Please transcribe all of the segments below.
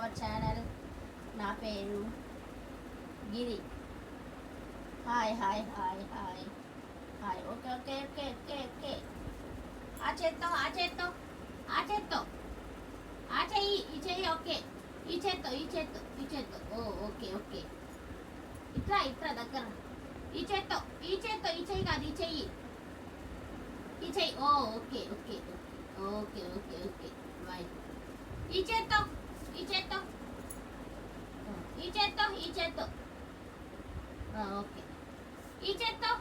Hour channel. నా పేరు Giri. Hi hi hi hi hi. Okay okay okay okay okay. ఆ చేత్తో ఆ చేత్తో ఆ చేత్తో ఆ చెయ్యి ఈ చెయ్యి. ఓకే ఈ చేత్తో ఈ చేత్తో ఈ చేత్తో. ఓ ఓకే ఓకే. ఇట్లా ఇట్లా దగ్గర ఈ చేత్తో ఈ చేత్తో. ఈ చెయ్యి కాదు ఈ చెయ్యి ఈ చెయ్యి. Oh okay okay okay okay okay. Right. ఈ చేత్తో ఈ చేత్తో ఈ చేత్తో ఈ చేత్తో. ఓకే ఈ చేత్తో.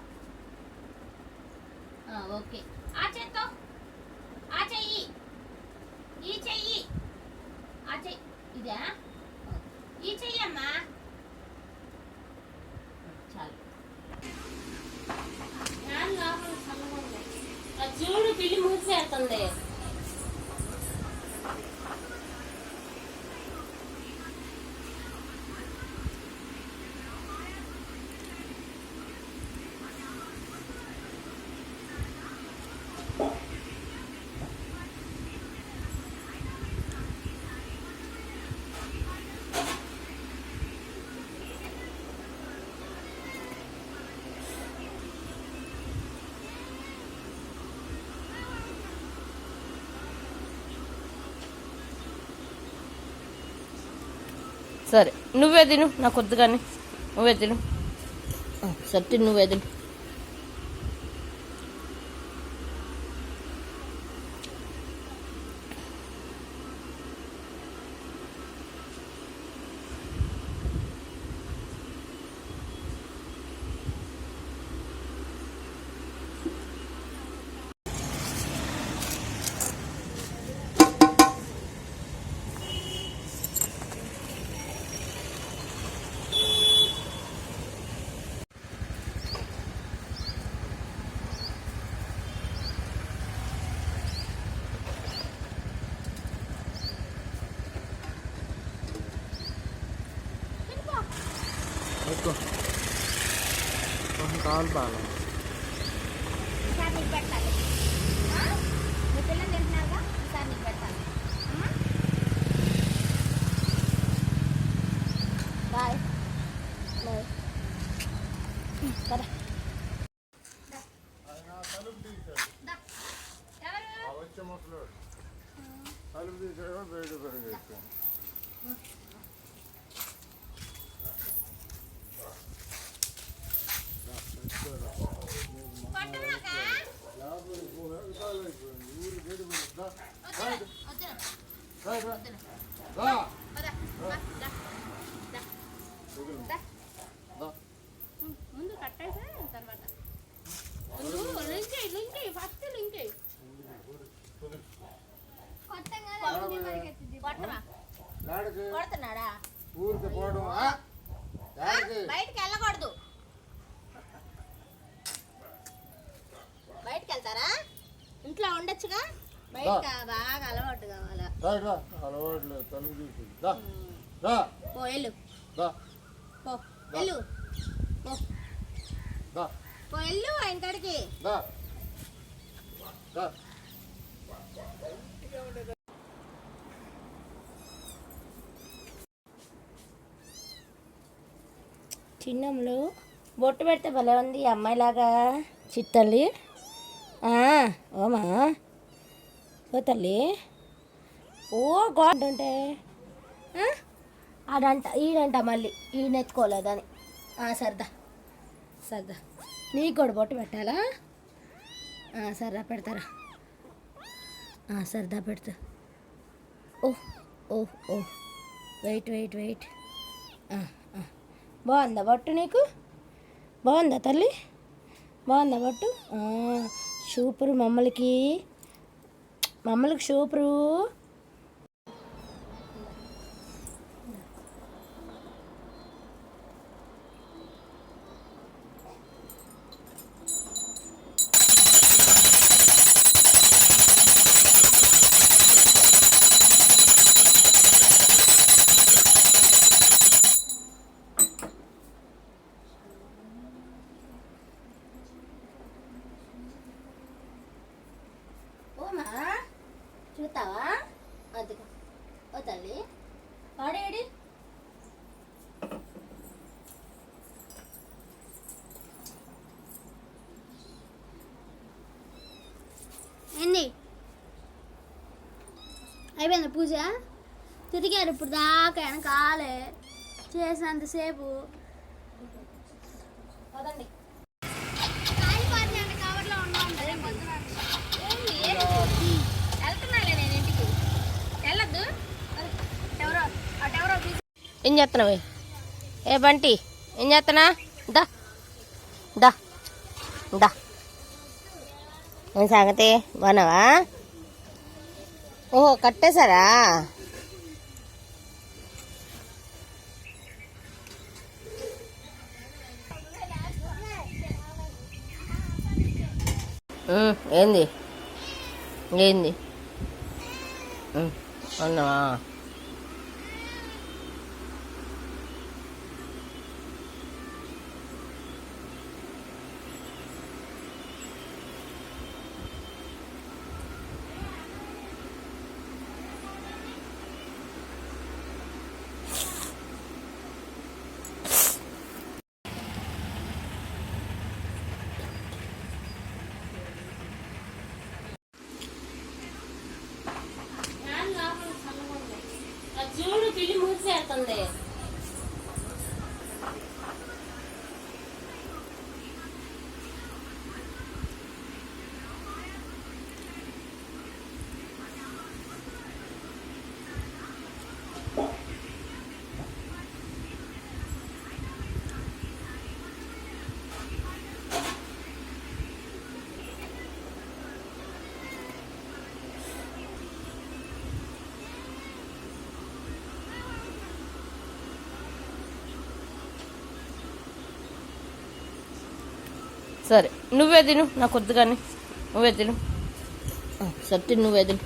ఓకే ఆ చేత్తో ఆ చెయ్యి ఈ చెయ్యి ఆ చెయ్యి. ఇదా ఈ చెయ్యి అమ్మా. చాలు. చూడు పిల్లి మూసేస్తుంది. సరే నువ్వే తిను, నాకు వద్దు కానీ నువ్వే తిను. సరే తిను, నువ్వే తిను. కాలు బాగా ఈసారి నీకు పెట్టాలి. మీ పిల్లలు తింటున్నారుగా, ఈసారి నీకు పెట్టాలి. Bye bye. తలుపు తీసేమో బయట పెరిగేస్తాను. ఊరు గేటు ముందు కట్టేసా తర్వాత లింక్ ఫస్ట్ లింక్ కొడుతున్నాడా? ఊరికి పోవడం బయటికి వెళ్ళకూడదు. బయటికి వెళ్తారా? ఇంట్లో ఉండొచ్చుగా. బయట బాగా అలవాటు కావాలా? అలవాటు లేదు. తలుపు తీసి పో వెళ్ళు పో వెళ్ళు పో వెళ్ళు ఆయన కాడికి. చిన్నములు బొట్టు పెడితే భలే ఉంది ఈ అమ్మాయిలాగా. చిత్తల్లి ఓమా ఓ తల్లి. ఓ గాడ్ అంటే ఆడంట ఈడంట మళ్ళీ ఈయనెత్తుకోలేదని. సరదా సరదా నీకు కూడా బొట్టు పెట్టాలా? సరదా పెడతారా? సరదా పెడతా. ఓహ్ ఓహ్ ఓహ్ వెయిట్ వెయిట్ వెయిట్. బాగుందా బొట్టు నీకు? బాగుందా తల్లి? బాగుందా బొట్టు? సూపరు. మమ్మల్కి సూపరు. చూస్తావా? అయిపోయింది పూజ. తిరిగారు ఇప్పుడు దాకా వెనకాలే చేసినంతసేపు. పదండి. వెళ్తున్నాలే నేను ఇంటికి. వెళ్ళొద్దు. ఎవరో అటెవరో ఏం చేస్తున్నావే? ఏ బంటి ఏం చేస్తున్నా? దా దా దా. ఏం సంగతి, బాగున్నావా? ఓహో, కట్టేశారా? ఏంది ఏంది అవునా? చూడు పిల్లి మూసేస్తుంది. సరే నువ్వే తిను, నాకు వద్దు కానీ నువ్వే తిను. సరే నువ్వే తిను.